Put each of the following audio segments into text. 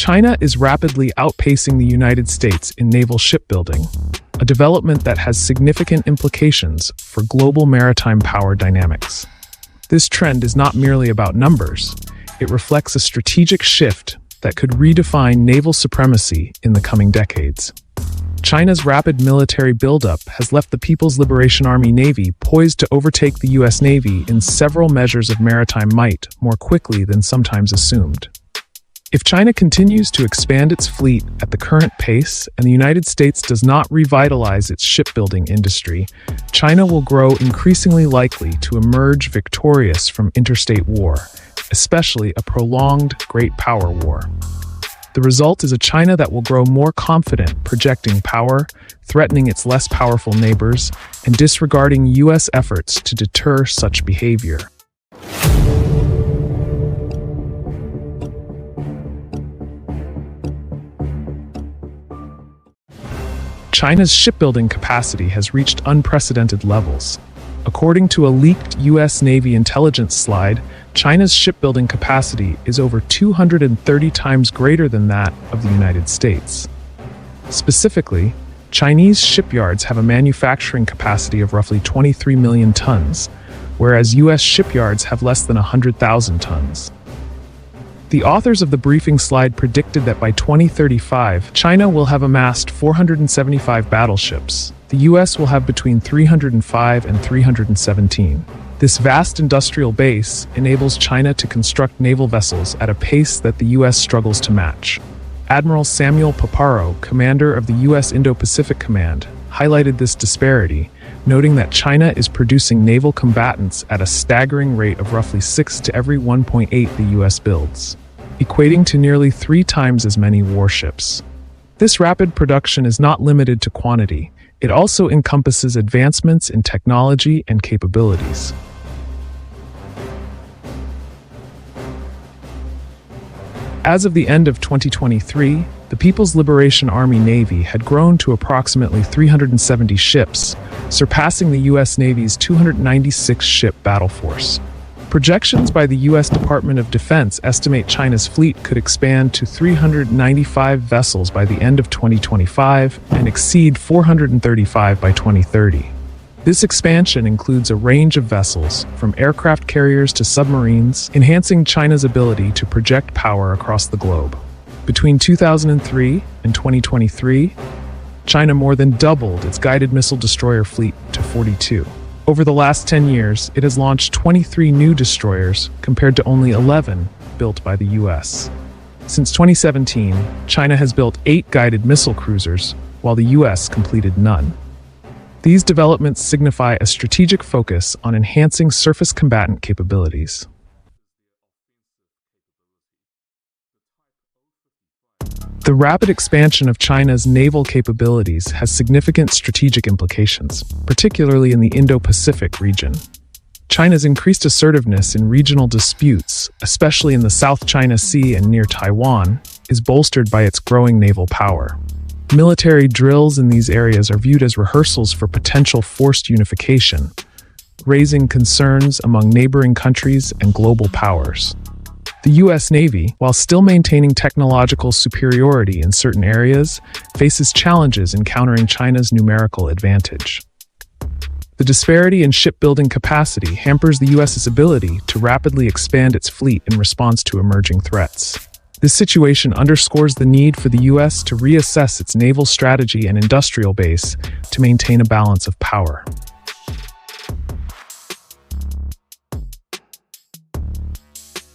China is rapidly outpacing the United States in naval shipbuilding, a development that has significant implications for global maritime power dynamics. This trend is not merely about numbers, it reflects a strategic shift that could redefine naval supremacy in the coming decades. China's rapid military buildup has left the People's Liberation Army Navy poised to overtake the U.S. Navy in several measures of maritime might more quickly than sometimes assumed. If China continues to expand its fleet at the current pace and the United States does not revitalize its shipbuilding industry, China will grow increasingly likely to emerge victorious from interstate war, especially a prolonged great power war. The result is a China that will grow more confident, projecting power, threatening its less powerful neighbors, and disregarding U.S. efforts to deter such behavior. China's shipbuilding capacity has reached unprecedented levels. According to a leaked U.S. Navy intelligence slide, China's shipbuilding capacity is over 230 times greater than that of the United States. Specifically, Chinese shipyards have a manufacturing capacity of roughly 23 million tons, whereas U.S. shipyards have less than 100,000 tons. The authors of the briefing slide predicted that by 2035, China will have amassed 475 battleships. The U.S. will have between 305 and 317. This vast industrial base enables China to construct naval vessels at a pace that the U.S. struggles to match. Admiral Samuel Paparo, commander of the U.S. Indo-Pacific Command, highlighted this disparity, noting that China is producing naval combatants at a staggering rate of roughly 6 to every 1.8 the U.S. builds, equating to nearly 3 times as many warships. This rapid production is not limited to quantity. It also encompasses advancements in technology and capabilities. As of the end of 2023, the People's Liberation Army Navy had grown to approximately 370 ships, surpassing the U.S. Navy's 296-ship battle force. Projections by the U.S. Department of Defense estimate China's fleet could expand to 395 vessels by the end of 2025 and exceed 435 by 2030. This expansion includes a range of vessels, from aircraft carriers to submarines, enhancing China's ability to project power across the globe. Between 2003 and 2023, China more than doubled its guided missile destroyer fleet to 42. Over the last 10 years, it has launched 23 new destroyers, compared to only 11 built by the U.S. Since 2017, China has built 8 guided missile cruisers, while the U.S. completed none. These developments signify a strategic focus on enhancing surface combatant capabilities. The rapid expansion of China's naval capabilities has significant strategic implications, particularly in the Indo-Pacific region. China's increased assertiveness in regional disputes, especially in the South China Sea and near Taiwan, is bolstered by its growing naval power. Military drills in these areas are viewed as rehearsals for potential forced unification, raising concerns among neighboring countries and global powers. The U.S. Navy, while still maintaining technological superiority in certain areas, faces challenges in countering China's numerical advantage. The disparity in shipbuilding capacity hampers the U.S.'s ability to rapidly expand its fleet in response to emerging threats. This situation underscores the need for the U.S. to reassess its naval strategy and industrial base to maintain a balance of power.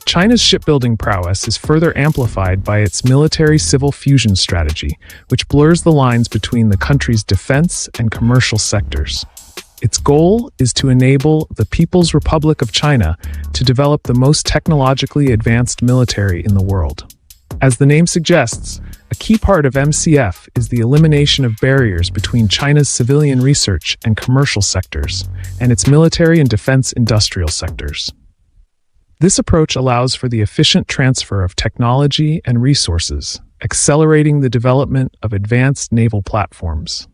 China's shipbuilding prowess is further amplified by its military-civil fusion strategy, which blurs the lines between the country's defense and commercial sectors. Its goal is to enable the People's Republic of China to develop the most technologically advanced military in the world. As the name suggests, a key part of MCF is the elimination of barriers between China's civilian research and commercial sectors, and its military and defense industrial sectors. This approach allows for the efficient transfer of technology and resources, accelerating the development of advanced naval platforms.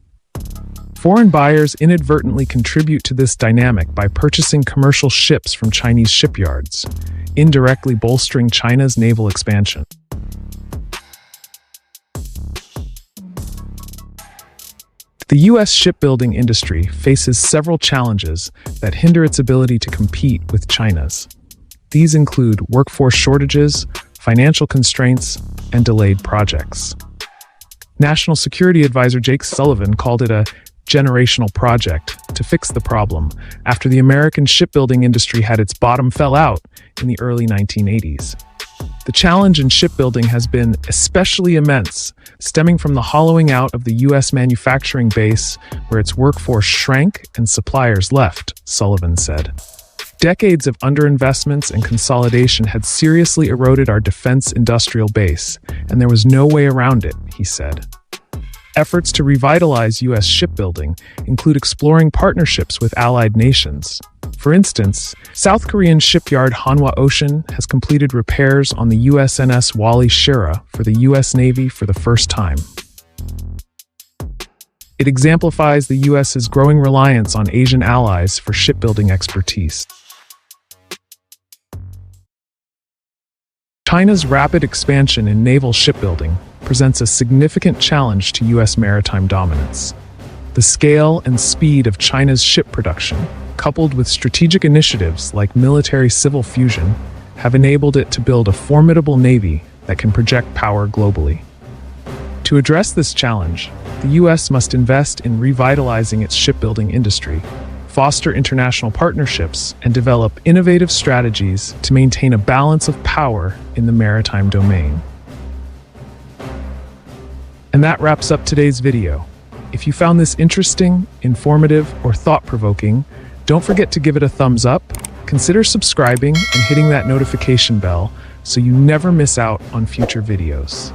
Foreign buyers inadvertently contribute to this dynamic by purchasing commercial ships from Chinese shipyards, indirectly bolstering China's naval expansion. The U.S. shipbuilding industry faces several challenges that hinder its ability to compete with China's. These include workforce shortages, financial constraints, and delayed projects. National Security Advisor Jake Sullivan called it a generational project to fix the problem after the American shipbuilding industry had its bottom fell out in the early 1980s. The challenge in shipbuilding has been especially immense, stemming from the hollowing out of the U.S. manufacturing base where its workforce shrank and suppliers left, Sullivan said. Decades of underinvestments and consolidation had seriously eroded our defense industrial base, and there was no way around it, he said. Efforts to revitalize U.S. shipbuilding include exploring partnerships with allied nations. For instance, South Korean shipyard Hanwha Ocean has completed repairs on the USNS Wally Shira for the U.S. Navy for the first time. It exemplifies the U.S.'s growing reliance on Asian allies for shipbuilding expertise. China's rapid expansion in naval shipbuilding presents a significant challenge to U.S. maritime dominance. The scale and speed of China's ship production, coupled with strategic initiatives like military-civil fusion, have enabled it to build a formidable navy that can project power globally. To address this challenge, the U.S. must invest in revitalizing its shipbuilding industry, foster international partnerships, and develop innovative strategies to maintain a balance of power in the maritime domain. And that wraps up today's video. If you found this interesting, informative, or thought-provoking, don't forget to give it a thumbs up, consider subscribing and hitting that notification bell so you never miss out on future videos.